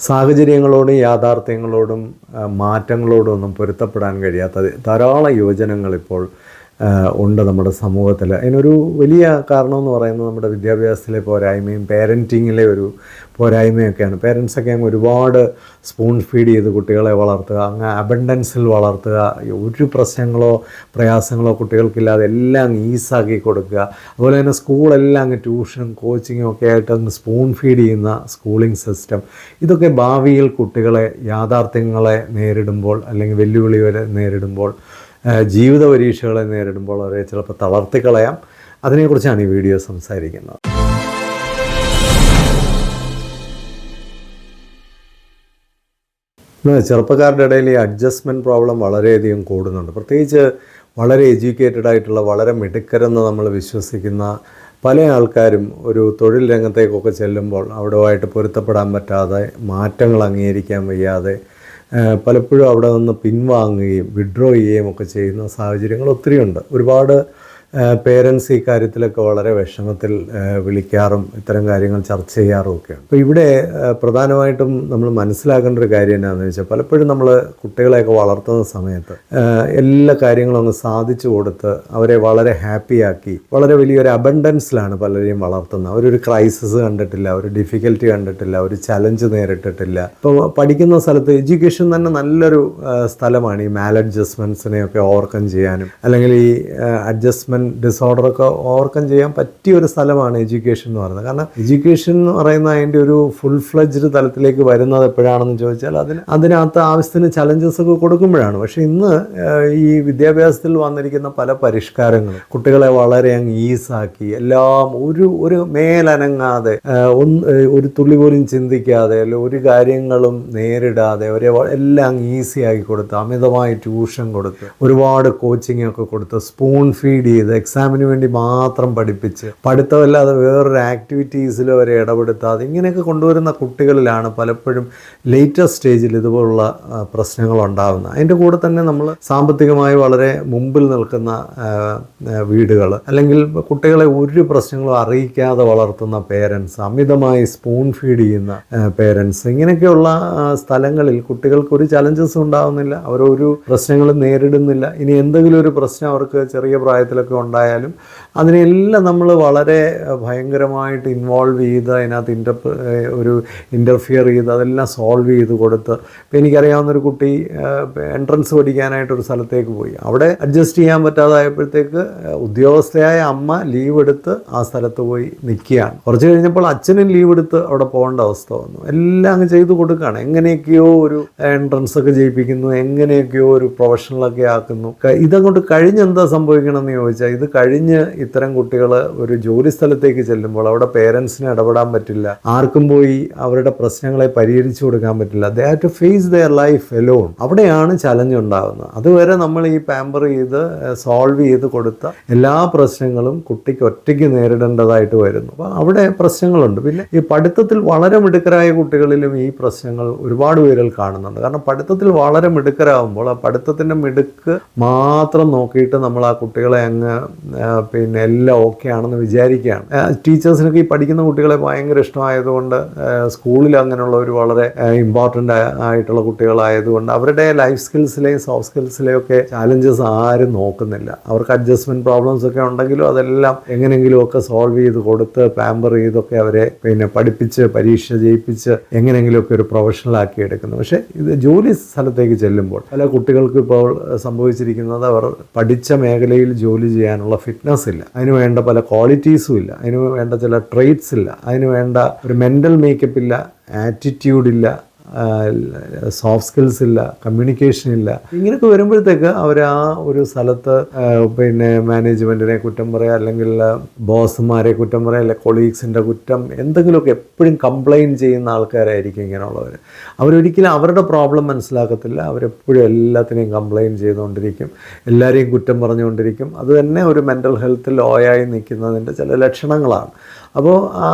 സാഹചര്യങ്ങളോടും യാഥാർത്ഥ്യങ്ങളോടും മാറ്റങ്ങളോടും ഒന്നും പൊരുത്തപ്പെടാൻ കഴിയാത്ത ധാരാളം യുവജനങ്ങളിപ്പോൾ ഉണ്ട് നമ്മുടെ സമൂഹത്തിൽ. അതിനൊരു വലിയ കാരണമെന്ന് പറയുന്നത് നമ്മുടെ വിദ്യാഭ്യാസത്തിലെ പോരായ്മയും പേരൻറ്റിങ്ങിലെ ഒരു പോരായ്മയൊക്കെയാണ്. പേരൻസൊക്കെ അങ്ങ് ഒരുപാട് സ്പൂൺ ഫീഡ് ചെയ്ത് കുട്ടികളെ വളർത്തുക, അങ്ങ് അബണ്ടൻസിൽ വളർത്തുക, ഒരു പ്രശ്നങ്ങളോ പ്രയാസങ്ങളോ കുട്ടികൾക്കില്ലാതെ എല്ലാം ഈസാക്കി കൊടുക്കുക. അതുപോലെ തന്നെ സ്കൂളെല്ലാം അങ്ങ് ട്യൂഷനും കോച്ചിങ്ങും ഒക്കെ ആയിട്ട് അങ്ങ് സ്പൂൺ ഫീഡ് ചെയ്യുന്ന സ്കൂളിംഗ് സിസ്റ്റം, ഇതൊക്കെ ഭാവിയിൽ കുട്ടികളെ യാഥാർത്ഥ്യങ്ങളെ നേരിടുമ്പോൾ അല്ലെങ്കിൽ വെല്ലുവിളികളെ നേരിടുമ്പോൾ ജീവിത പരീക്ഷകളെ നേരിടുമ്പോൾ അവരെ ചിലപ്പോൾ തളർത്തിക്കളയാം. അതിനെക്കുറിച്ചാണ് ഈ വീഡിയോ സംസാരിക്കുന്നത്. ചെറുപ്പക്കാരുടെ ഇടയിൽ ഈ അഡ്ജസ്റ്റ്മെൻറ്റ് പ്രോബ്ലം വളരെയധികം കൂടുന്നുണ്ട്. പ്രത്യേകിച്ച് വളരെ എഡ്യൂക്കേറ്റഡ് ആയിട്ടുള്ള വളരെ മിടുക്കരെന്ന് നമ്മൾ വിശ്വസിക്കുന്ന പല ആൾക്കാരും ഒരു തൊഴിൽ രംഗത്തേക്കൊക്കെ ചെല്ലുമ്പോൾ അവിടെയായിട്ട് പൊരുത്തപ്പെടാൻ പറ്റാതെ, മാറ്റങ്ങൾ അംഗീകരിക്കാൻ വയ്യാതെ പലപ്പോഴും അവിടെ നിന്ന് പിൻവാങ്ങുകയും വിഡ്രോ ചെയ്യുകയും ഒക്കെ ചെയ്യുന്ന സാഹചര്യങ്ങൾ ഒത്തിരിയുണ്ട്. ഒരുപാട് പേരൻസ് ഈ കാര്യത്തിലൊക്കെ വളരെ വിഷമത്തിൽ വിളിക്കാറും ഇത്തരം കാര്യങ്ങൾ ചർച്ച ചെയ്യാറും ഒക്കെയാണ്. അപ്പോൾ ഇവിടെ പ്രധാനമായിട്ടും നമ്മൾ മനസ്സിലാക്കേണ്ട ഒരു കാര്യം എന്താണെന്ന് വെച്ചാൽ, പലപ്പോഴും നമ്മൾ കുട്ടികളെയൊക്കെ വളർത്തുന്ന സമയത്ത് എല്ലാ കാര്യങ്ങളും അങ്ങ് സാധിച്ചു കൊടുത്ത് അവരെ വളരെ ഹാപ്പിയാക്കി വളരെ വലിയൊരു അബണ്ടൻസിലാണ് പലരെയും വളർത്തുന്നത്. അവരൊരു ക്രൈസിസ് കണ്ടിട്ടില്ല, ഒരു ഡിഫിക്കൽറ്റി കണ്ടിട്ടില്ല, ഒരു ചലഞ്ച് നേരിട്ടിട്ടില്ല. ഇപ്പോൾ പഠിക്കുന്ന സ്ഥലത്ത് എഡ്യൂക്കേഷൻ തന്നെ നല്ലൊരു സ്ഥലമാണ് ഈ മാൽ അഡ്ജസ്റ്റ്മെൻറ്റ്സിനെയൊക്കെ ഓവർകം ചെയ്യാനും അല്ലെങ്കിൽ ഈ അഡ്ജസ്റ്റ്മെൻറ്റ് ഡിസോർഡറൊക്കെ ഓവർകം ചെയ്യാൻ പറ്റിയ ഒരു സ്ഥലമാണ് എഡ്യൂക്കേഷൻ എന്ന് പറയുന്നത്. കാരണം എഡ്യൂക്കേഷൻ എന്ന് പറയുന്ന അതിൻ്റെ ഒരു ഫുൾ ഫ്ലെഡ്ജ്ഡ് തലത്തിലേക്ക് വരുന്നത് എപ്പോഴാണെന്ന് ചോദിച്ചാൽ അതിനകത്ത് ആവശ്യത്തിന് ചലഞ്ചസ് ഒക്കെ കൊടുക്കുമ്പോഴാണ്. പക്ഷേ ഇന്ന് ഈ വിദ്യാഭ്യാസത്തിൽ വന്നിരിക്കുന്ന പല പരിഷ്കാരങ്ങളും കുട്ടികളെ വളരെ അങ്ങ് ഈസാക്കി, എല്ലാം ഒരു മേലനങ്ങാതെ ഒരു തുള്ളി പോലും ചിന്തിക്കാതെ അല്ലെ ഒരു കാര്യങ്ങളും നേരിടാതെ അവരെ എല്ലാം അങ്ങ് ഈസി ആക്കി കൊടുത്ത്, അമിതമായി ട്യൂഷൻ കൊടുത്ത്, ഒരുപാട് കോച്ചിങ് ഒക്കെ കൊടുത്ത്, സ്പൂൺ ഫീഡ് ചെയ്ത് എക്സാമിന് വേണ്ടി മാത്രം പഠിപ്പിച്ച് പഠിത്തമല്ലാതെ വേറൊരു ആക്ടിവിറ്റീസിൽ അവരെ ഇടപെടുത്താതെ ഇങ്ങനെയൊക്കെ കൊണ്ടുവരുന്ന കുട്ടികളിലാണ് പലപ്പോഴും ലേറ്റസ്റ്റ് സ്റ്റേജിൽ ഇതുപോലുള്ള പ്രശ്നങ്ങൾ ഉണ്ടാകുന്നത്. അതിൻ്റെ കൂടെ തന്നെ നമ്മൾ സാമ്പത്തികമായി വളരെ മുമ്പിൽ നിൽക്കുന്ന വീടുകൾ അല്ലെങ്കിൽ കുട്ടികളെ ഒരു പ്രശ്നങ്ങളും അറിയിക്കാതെ വളർത്തുന്ന പേരൻസ്, അമിതമായി സ്പൂൺ ഫീഡ് ചെയ്യുന്ന പേരൻസ്, ഇങ്ങനെയൊക്കെയുള്ള സ്ഥലങ്ങളിൽ കുട്ടികൾക്ക് ഒരു ചലഞ്ചസും ഉണ്ടാകുന്നില്ല, അവരൊരു പ്രശ്നങ്ങളും നേരിടുന്നില്ല. ഇനി എന്തെങ്കിലും ഒരു പ്രശ്നം അവർക്ക് ചെറിയ പ്രായത്തിലൊക്കെ ഉണ്ടായാലും അതിനെല്ലാം നമ്മൾ വളരെ ഭയങ്കരമായിട്ട് ഇൻവോൾവ് ചെയ്ത് അതിനകത്ത് ഇൻ്റർഫിയർ ചെയ്ത് അതെല്ലാം സോൾവ് ചെയ്ത് കൊടുത്ത്. ഇപ്പോൾ എനിക്കറിയാവുന്നൊരു കുട്ടി എൻട്രൻസ് പഠിക്കാനായിട്ടൊരു സ്ഥലത്തേക്ക് പോയി. അവിടെ അഡ്ജസ്റ്റ് ചെയ്യാൻ പറ്റാതായപ്പോഴത്തേക്ക് ഉദ്യോഗസ്ഥയായ അമ്മ ലീവ് എടുത്ത് ആ സ്ഥലത്ത് പോയി നിൽക്കുകയാണ്. കുറച്ച് കഴിഞ്ഞപ്പോൾ അച്ഛനും ലീവ് എടുത്ത് അവിടെ പോകേണ്ട അവസ്ഥ വന്നു. എല്ലാം അങ്ങ് ചെയ്ത് കൊടുക്കുകയാണ്. എങ്ങനെയൊക്കെയോ ഒരു എൻട്രൻസ് ഒക്കെ ജയിപ്പിക്കുന്നു, എങ്ങനെയൊക്കെയോ ഒരു പ്രൊഫഷണലൊക്കെ ആക്കുന്നു. ഇതങ്ങോട്ട് കഴിഞ്ഞെന്താ സംഭവിക്കണമെന്ന് ചോദിച്ചാൽ, ഇത് കഴിഞ്ഞ് ഇത്തരം കുട്ടികൾ ഒരു ജോലി സ്ഥലത്തേക്ക് ചെല്ലുമ്പോൾ അവിടെ പേരൻസിന് ഇടപെടാൻ പറ്റില്ല, ആർക്കും പോയി അവരുടെ പ്രശ്നങ്ങളെ പരിഹരിച്ചു കൊടുക്കാൻ പറ്റില്ല. They have to face their life alone. അവിടെയാണ് ചലഞ്ച് ഉണ്ടാകുന്നത്. അതുവരെ നമ്മൾ ഈ പാമ്പർ ചെയ്ത് സോൾവ് ചെയ്ത് കൊടുത്ത എല്ലാ പ്രശ്നങ്ങളും കുട്ടിക്ക് ഒറ്റയ്ക്ക് നേരിടേണ്ടതായിട്ട് വരുന്നു. അപ്പോൾ അവിടെ പ്രശ്നങ്ങളുണ്ട്. പിന്നെ ഈ പഠിത്തത്തിൽ വളരെ മിടുക്കരായ കുട്ടികളിലും ഈ പ്രശ്നങ്ങൾ ഒരുപാട് പേരിൽ കാണുന്നുണ്ട്. കാരണം പഠിത്തത്തിൽ വളരെ മിടുക്കരാകുമ്പോൾ ആ പഠിത്തത്തിൻ്റെ മിടുക്ക് മാത്രം നോക്കിയിട്ട് നമ്മൾ ആ കുട്ടികളെ അങ്ങ് എല്ലാം ഓക്കെ ആണെന്ന് വിചാരിക്കുകയാണ്. ടീച്ചേഴ്സിനൊക്കെ ഈ പഠിക്കുന്ന കുട്ടികളെ ഭയങ്കര ഇഷ്ടമായതുകൊണ്ട്, സ്കൂളിൽ അങ്ങനെയുള്ള ഒരു വളരെ ഇമ്പോർട്ടൻ്റ് ആയിട്ടുള്ള കുട്ടികളായതുകൊണ്ട് അവരുടെ ലൈഫ് സ്കിൽസിലെയും സോഫ്റ്റ് സ്കിൽസിലെയും ഒക്കെ ചാലഞ്ചസ് ആരും നോക്കുന്നില്ല. അവർക്ക് അഡ്ജസ്റ്റ്മെൻറ്റ് പ്രോബ്ലംസ് ഒക്കെ ഉണ്ടെങ്കിലും അതെല്ലാം എങ്ങനെയെങ്കിലുമൊക്കെ സോൾവ് ചെയ്ത് കൊടുത്ത് പാമ്പർ ചെയ്തൊക്കെ അവരെ പഠിപ്പിച്ച് പരീക്ഷ ജയിപ്പിച്ച് എങ്ങനെയെങ്കിലുമൊക്കെ ഒരു പ്രൊഫഷണലാക്കി എടുക്കുന്നു. പക്ഷേ ഇത് ജോലി സ്ഥലത്തേക്ക് ചെല്ലുമ്പോൾ പല കുട്ടികൾക്ക് ഇപ്പോൾ സംഭവിച്ചിരിക്കുന്നത്, അവർ പഠിച്ച മേഖലയിൽ ജോലി ചെയ്യാനുള്ള ഫിറ്റ്നസ് ഇല്ല, അതിന് വേണ്ട പല ക്വാളിറ്റീസും ഇല്ല, അതിന് വേണ്ട ചില ട്രെയ്റ്റ്സ് ഇല്ല, അതിന് വേണ്ട ഒരു മെൻ്റൽ മേക്കപ്പ് ഇല്ല, ആറ്റിറ്റ്യൂഡ് ഇല്ല, സോഫ്റ്റ് സ്കിൽസ് ഇല്ല, കമ്മ്യൂണിക്കേഷൻ ഇല്ല. ഇങ്ങനെയൊക്കെ വരുമ്പോഴത്തേക്ക് അവർ ആ ഒരു സ്ഥലത്ത് മാനേജ്മെൻറ്റിനെ കുറ്റം പറയുക, അല്ലെങ്കിൽ ബോസുമാരെ കുറ്റം പറയുക, അല്ലെങ്കിൽ കൊളീഗ്സിൻ്റെ കുറ്റം, എന്തെങ്കിലുമൊക്കെ എപ്പോഴും കംപ്ലയിൻറ്റ് ചെയ്യുന്ന ആൾക്കാരായിരിക്കും ഇങ്ങനെയുള്ളവർ. അവരൊരിക്കലും അവരുടെ പ്രോബ്ലം മനസ്സിലാക്കത്തില്ല. അവരെപ്പോഴും എല്ലാത്തിനെയും കംപ്ലയിൻറ്റ് ചെയ്തുകൊണ്ടിരിക്കും, എല്ലാവരെയും കുറ്റം പറഞ്ഞുകൊണ്ടിരിക്കും. അത് തന്നെ ഒരു മെൻ്റൽ ഹെൽത്ത് ലോയായി നിൽക്കുന്നതിൻ്റെ ചില ലക്ഷണങ്ങളാണ്. അപ്പോൾ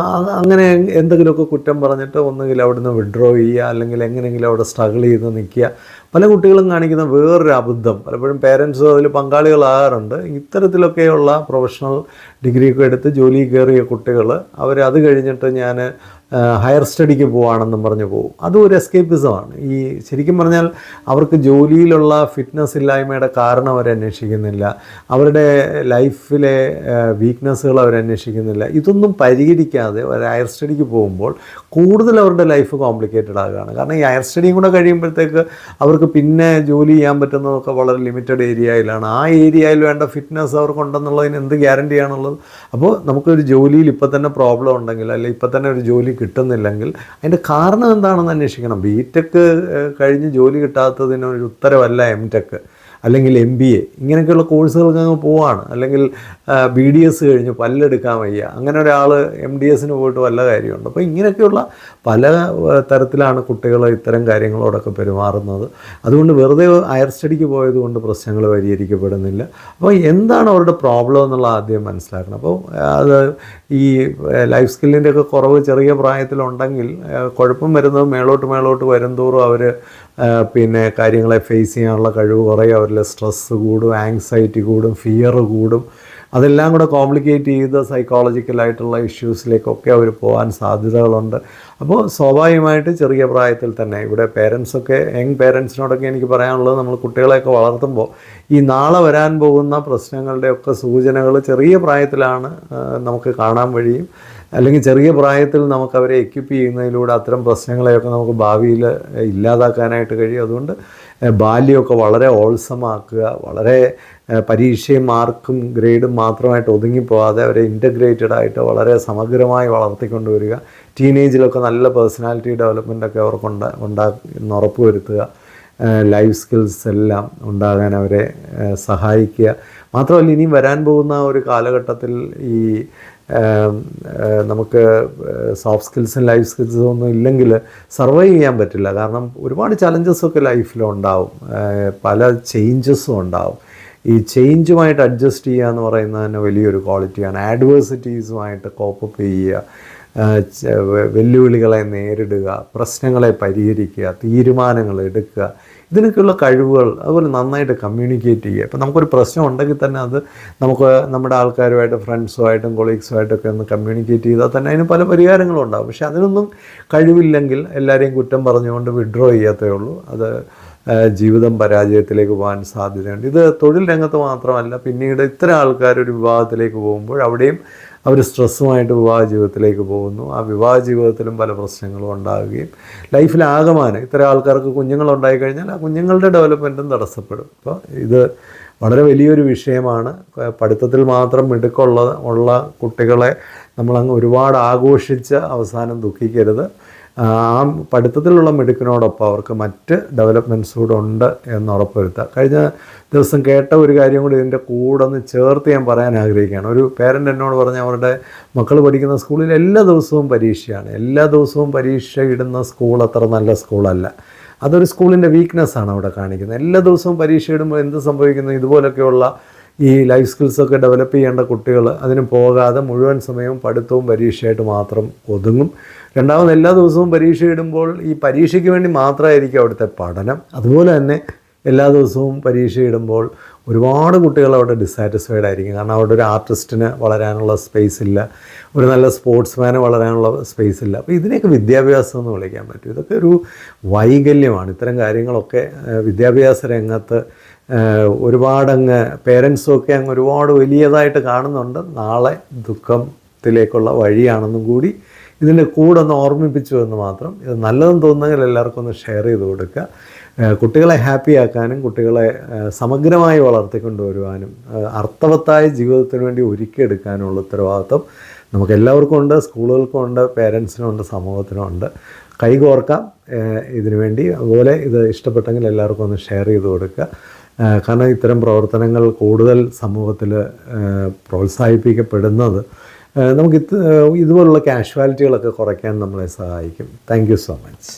അങ്ങനെ എന്തെങ്കിലുമൊക്കെ കുറ്റം പറഞ്ഞിട്ട് ഒന്നുകിൽ അവിടുന്ന് വിഡ്രോ ചെയ്യുക, അല്ലെങ്കിൽ എങ്ങനെയെങ്കിലും അവിടെ സ്ട്രഗിൾ ചെയ്ത് നിൽക്കുക. പല കുട്ടികളും കാണിക്കുന്ന വേറൊരു അബദ്ധം, പലപ്പോഴും പേരൻസും അതിൽ പങ്കാളികളാകാറുണ്ട്. ഇത്തരത്തിലൊക്കെയുള്ള പ്രൊഫഷണൽ ഡിഗ്രിയൊക്കെ എടുത്ത് ജോലി കയറിയ കുട്ടികൾ അത് കഴിഞ്ഞിട്ട് ഞാൻ ഹയർ സ്റ്റഡിക്ക് പോവാണെന്നും പറഞ്ഞ് പോകും. അതും ഒരു എസ്കേപ്പിസമാണ്. ഈ ശരിക്കും പറഞ്ഞാൽ അവർക്ക് ജോലിയിലുള്ള ഫിറ്റ്നസ് ഇല്ലായ്മയുടെ കാരണം അവരന്വേഷിക്കുന്നില്ല, അവരുടെ ലൈഫിലെ വീക്ക്നെസ്സുകൾ അവരന്വേഷിക്കുന്നില്ല. ഇതൊന്നും പരിഹരിക്കാതെ ഒരു ഹയർ സ്റ്റഡിക്ക് പോകുമ്പോൾ കൂടുതൽ അവരുടെ ലൈഫ് കോംപ്ലിക്കേറ്റഡ് ആകുകയാണ്. കാരണം ഈ ഹയർ സ്റ്റഡിയും കൂടെ കഴിയുമ്പോഴത്തേക്ക് അവർക്ക് പിന്നെ ജോലി ചെയ്യാൻ പറ്റുന്നതൊക്കെ വളരെ ലിമിറ്റഡ് ഏരിയയിലാണ്. ആ ഏരിയയിൽ വേണ്ട ഫിറ്റ്നസ് അവർക്കുണ്ടെന്നുള്ളതിന് എന്ത് ഗ്യാരണ്ടിയാണുള്ളത്? അപ്പോൾ നമുക്കൊരു ജോലിയിൽ ഇപ്പം തന്നെ പ്രോബ്ലം ഉണ്ടെങ്കിൽ, അല്ലെങ്കിൽ ഇപ്പം തന്നെ ഒരു ജോലി കിട്ടുന്നില്ലെങ്കിൽ അതിൻ്റെ കാരണം എന്താണെന്ന് അന്വേഷിക്കണം. ബിടെക് കഴിഞ്ഞ് ജോലി കിട്ടാത്തതിനൊരു ഉത്തരവല്ല എംടെക് അല്ലെങ്കിൽ MBA ഇങ്ങനെയൊക്കെയുള്ള കോഴ്സുകൾക്ക് അങ്ങ് പോവാണ്. അല്ലെങ്കിൽ BDS കഴിഞ്ഞ് പല്ലെടുക്കാൻ വയ്യ, അങ്ങനെ ഒരാൾ MDSന് പോയിട്ട് വല്ല കാര്യമുണ്ട്. അപ്പോൾ ഇങ്ങനെയൊക്കെയുള്ള പല തരത്തിലാണ് കുട്ടികൾ ഇത്തരം കാര്യങ്ങളോടൊക്കെ പെരുമാറുന്നത്. അതുകൊണ്ട് വെറുതെ ഹയർ സ്റ്റഡിക്ക് പോയതുകൊണ്ട് പ്രശ്നങ്ങൾ പരിഹരിക്കപ്പെടുന്നില്ല. അപ്പോൾ എന്താണ് അവരുടെ പ്രോബ്ലം എന്നുള്ളത് ആദ്യം മനസ്സിലാക്കണം. അപ്പോൾ അത് ഈ ലൈഫ് സ്കില്ലിൻ്റെയൊക്കെ കുറവ് ചെറിയ പ്രായത്തിലുണ്ടെങ്കിൽ കുഴപ്പം വരുന്നത് മേളോട്ട് വരുംതോറും അവർ പിന്നെ കാര്യങ്ങളെ ഫേസ് ചെയ്യാനുള്ള കഴിവ് കുറയും, അവരിൽ സ്ട്രെസ്സ് കൂടും, ആങ്സൈറ്റി കൂടും, ഫിയർ കൂടും. അതെല്ലാം കൂടെ കോംപ്ലിക്കേറ്റ് ചെയ്ത് സൈക്കോളജിക്കലായിട്ടുള്ള ഇഷ്യൂസിലേക്കൊക്കെ അവർ പോകാൻ സാധ്യതകളുണ്ട്. അപ്പോൾ സ്വാഭാവികമായിട്ട് ചെറിയ പ്രായത്തിൽ തന്നെ ഇവിടെ പേരൻസൊക്കെ, യങ് പേരൻസിനോടൊക്കെ എനിക്ക് പറയാനുള്ളത്, നമ്മൾ കുട്ടികളെയൊക്കെ വളർത്തുമ്പോൾ ഈ നാളെ വരാൻ പോകുന്ന പ്രശ്നങ്ങളുടെയൊക്കെ സൂചനകൾ ചെറിയ പ്രായത്തിലാണ് നമുക്ക് കാണാൻ വഴിയും. അല്ലെങ്കിൽ ചെറിയ പ്രായത്തിൽ നമുക്കവരെ എക്യുപ്പ് ചെയ്യുന്നതിലൂടെ അത്തരം പ്രശ്നങ്ങളെയൊക്കെ നമുക്ക് ഭാവിയിൽ ഇല്ലാതാക്കാനായിട്ട് കഴിയും. അതുകൊണ്ട് ബാല്യമൊക്കെ വളരെ ഓൾസമാക്കുക, വളരെ പരീക്ഷയും മാർക്കും ഗ്രേഡും മാത്രമായിട്ട് ഒതുങ്ങിപ്പോകാതെ അവരെ ഇൻ്റഗ്രേറ്റഡ് ആയിട്ട് വളരെ സമഗ്രമായി വളർത്തിക്കൊണ്ടുവരിക. ടീനേജിലൊക്കെ നല്ല പേഴ്സണാലിറ്റി ഡെവലപ്മെൻറ്റൊക്കെ അവർക്ക് ഉണ്ടാകുന്ന ഉറപ്പ് വരുത്തുക. ലൈഫ് സ്കിൽസ് എല്ലാം ഉണ്ടാകാൻ അവരെ സഹായിക്കുക. മാത്രമല്ല ഇനി വരാൻ പോകുന്ന ഒരു കാലഘട്ടത്തിൽ ഈ നമുക്ക് സോഫ്റ്റ് സ്കിൽസും ലൈഫ് സ്കിൽസും ഒന്നും ഇല്ലെങ്കിൽ സർവൈവ് ചെയ്യാൻ പറ്റില്ല. കാരണം ഒരുപാട് ചലഞ്ചസൊക്കെ ലൈഫിലുണ്ടാവും, പല ചേഞ്ചസും ഉണ്ടാവും. ഈ ചേഞ്ചുമായിട്ട് അഡ്ജസ്റ്റ് ചെയ്യുക എന്ന് പറയുന്നത് തന്നെ വലിയൊരു ക്വാളിറ്റിയാണ്. ആഡ്വേഴ്സിറ്റീസുമായിട്ട് കോപ്പപ്പ് ചെയ്യുക, വെല്ലുവിളികളെ നേരിടുക, പ്രശ്നങ്ങളെ പരിഹരിക്കുക, തീരുമാനങ്ങൾ എടുക്കുക, ഇതിനൊക്കെയുള്ള കഴിവുകൾ. അതുപോലെ നന്നായിട്ട് കമ്മ്യൂണിക്കേറ്റ് ചെയ്യുക. ഇപ്പം നമുക്കൊരു പ്രശ്നം ഉണ്ടെങ്കിൽ തന്നെ അത് നമുക്ക് നമ്മുടെ ആൾക്കാരുമായിട്ട്, ഫ്രണ്ട്സുമായിട്ടും കൊളീഗ്സുമായിട്ടൊക്കെ ഒന്ന് കമ്മ്യൂണിക്കേറ്റ് ചെയ്താൽ തന്നെ അതിന് പല പരിഹാരങ്ങളും ഉണ്ടാകും. പക്ഷെ അതിനൊന്നും കഴിവില്ലെങ്കിൽ എല്ലാവരെയും കുറ്റം പറഞ്ഞുകൊണ്ട് വിഡ്രോ ചെയ്യത്തേ ഉള്ളൂ. അത് ജീവിതം പരാജയത്തിലേക്ക് പോകാൻ സാധ്യതയുണ്ട്. ഇത് തൊഴിൽ രംഗത്ത് മാത്രമല്ല, പിന്നീട് ഇത്തരം ആൾക്കാർ ഒരു വിവാഹത്തിലേക്ക് പോകുമ്പോൾ അവിടെയും അവർ സ്ട്രെസ്സുമായിട്ട് വിവാഹ ജീവിതത്തിലേക്ക് പോകുന്നു. ആ വിവാഹ ജീവിതത്തിലും പല പ്രശ്നങ്ങളും ഉണ്ടാകുകയും ലൈഫിലാകമാനം ഇത്തരം ആൾക്കാർക്ക് കുഞ്ഞുങ്ങളുണ്ടായിക്കഴിഞ്ഞാൽ ആ കുഞ്ഞുങ്ങളുടെ ഡെവലപ്മെൻറ്റും തടസ്സപ്പെടും. അപ്പോൾ ഇത് വളരെ വലിയൊരു വിഷയമാണ്. പഠിത്തത്തിൽ മാത്രം മിടുക്കുള്ള കുട്ടികളെ നമ്മളങ്ങ് ഒരുപാട് ആഘോഷിച്ച് അവസാനം ദുഃഖിക്കരുത്. ആ പഠിത്തത്തിലുള്ള മിടുക്കിനോടൊപ്പം അവർക്ക് മറ്റ് ഡെവലപ്മെൻറ്റ്സ് കൂടെ ഉണ്ട് എന്ന് ഉറപ്പുവരുത്തുക. കഴിഞ്ഞ ദിവസം കേട്ട ഒരു കാര്യം കൂടി ഇതിൻ്റെ കൂടെ ഒന്ന് ചേർത്ത് ഞാൻ പറയാൻ ആഗ്രഹിക്കുകയാണ്. ഒരു പേരൻ്റ് എന്നോട് പറഞ്ഞ അവരുടെ മക്കൾ പഠിക്കുന്ന സ്കൂളിൽ എല്ലാ ദിവസവും പരീക്ഷയാണ്. എല്ലാ ദിവസവും പരീക്ഷ ഇടുന്ന സ്കൂൾ അത്ര നല്ല സ്കൂളല്ല. അതൊരു സ്കൂളിൻ്റെ വീക്ക്നെസ്സാണ് അവിടെ കാണിക്കുന്നത്. എല്ലാ ദിവസവും പരീക്ഷ ഇടുമ്പോൾ എന്ത് സംഭവിക്കുന്നു? ഇതുപോലൊക്കെയുള്ള ഈ ലൈഫ് സ്കിൽസൊക്കെ ഡെവലപ്പ് ചെയ്യേണ്ട കുട്ടികൾ അതിന് പോകാതെ മുഴുവൻ സമയവും പഠിത്തവും പരീക്ഷയായിട്ട് മാത്രം ഒതുങ്ങും. രണ്ടാമത് എല്ലാ ദിവസവും പരീക്ഷ ഇടുമ്പോൾ ഈ പരീക്ഷയ്ക്ക് വേണ്ടി മാത്രമായിരിക്കും അവിടുത്തെ പഠനം. അതുപോലെ തന്നെ എല്ലാ ദിവസവും പരീക്ഷ ഇടുമ്പോൾ ഒരുപാട് കുട്ടികൾ അവിടെ ഡിസാറ്റിസ്ഫൈഡ് ആയിരിക്കും. കാരണം അവിടെ ഒരു ആർട്ടിസ്റ്റിന് വളരാനുള്ള സ്പേസ് ഇല്ല, ഒരു നല്ല സ്പോർട്സ്മാന് വളരാനുള്ള സ്പേസ് ഇല്ല. അപ്പോൾ ഇതിനെയൊക്കെ വിദ്യാഭ്യാസം എന്ന് വിളിക്കാൻ പറ്റും. ഇതൊക്കെ ഒരു വൈകല്യമാണ്. ഇത്തരം കാര്യങ്ങളൊക്കെ വിദ്യാഭ്യാസ രംഗത്ത് ഒരുപാടങ്ങ് പേരൻസൊക്കെ അങ്ങ് ഒരുപാട് വലിയതായിട്ട് കാണുന്നുണ്ട്. നാളെ ദുഃഖത്തിലേക്കുള്ള വഴിയാണെന്നും കൂടി ഇതിൻ്റെ കൂടെ ഒന്ന് ഓർമ്മിപ്പിച്ചു എന്ന് മാത്രം. ഇത് നല്ലതെന്ന് തോന്നുന്നെങ്കിൽ എല്ലാവർക്കും ഒന്ന് ഷെയർ ചെയ്ത് കൊടുക്കുക. കുട്ടികളെ ഹാപ്പിയാക്കാനും കുട്ടികളെ സമഗ്രമായി വളർത്തിക്കൊണ്ടുവരുവാനും അർത്ഥവത്തായ ജീവിതത്തിന് വേണ്ടി ഒരുക്കിയെടുക്കാനുള്ള ഉത്തരവാദിത്വം നമുക്കെല്ലാവർക്കും ഉണ്ട്. സ്കൂളുകൾക്കും ഉണ്ട്, പേരൻസിനും ഉണ്ട്, സമൂഹത്തിനും ഉണ്ട്. കൈകോർക്കാം ഇതിനു വേണ്ടി. അതുപോലെ ഇത് ഇഷ്ടപ്പെട്ടെങ്കിൽ എല്ലാവർക്കും ഒന്ന് ഷെയർ ചെയ്ത് കൊടുക്കുക. കാരണം ഇത്തരം പ്രവർത്തനങ്ങൾ കൂടുതൽ സമൂഹത്തിൽ പ്രോത്സാഹിപ്പിക്കപ്പെടുന്നത് നമുക്ക് ഇതുപോലുള്ള കാഷ്വാലിറ്റികളൊക്കെ കുറയ്ക്കാൻ നമ്മളെ സഹായിക്കും. Thank you so much.